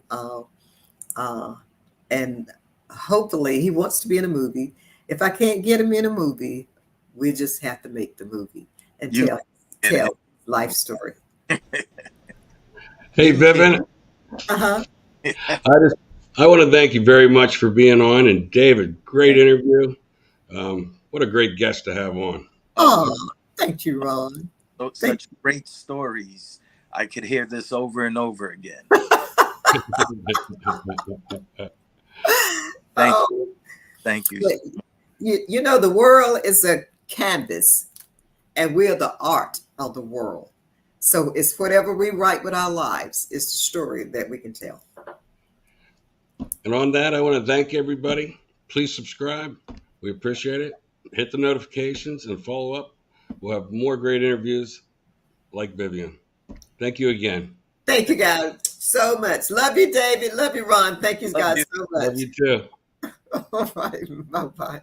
And hopefully he wants to be in a movie. If I can't get him in a movie, we just have to make the movie and tell life story. Hey, Vivian. Uh-huh. I want to thank you very much for being on. And David, great interview. What a great guest to have on. Oh, thank you, Ron. Such great stories. I could hear this over and over again. Thank you. You know, the world is a canvas, and we're the art of the world. So it's whatever we write with our lives, it's the story that we can tell. And on that, I want to thank everybody. Please subscribe. We appreciate it. Hit the notifications and follow up. We'll have more great interviews like Vivian. Thank you again. Thank you guys so much. Love you, David. Love you, Ron. Thank you guys so much. Love you too. All right. Bye-bye.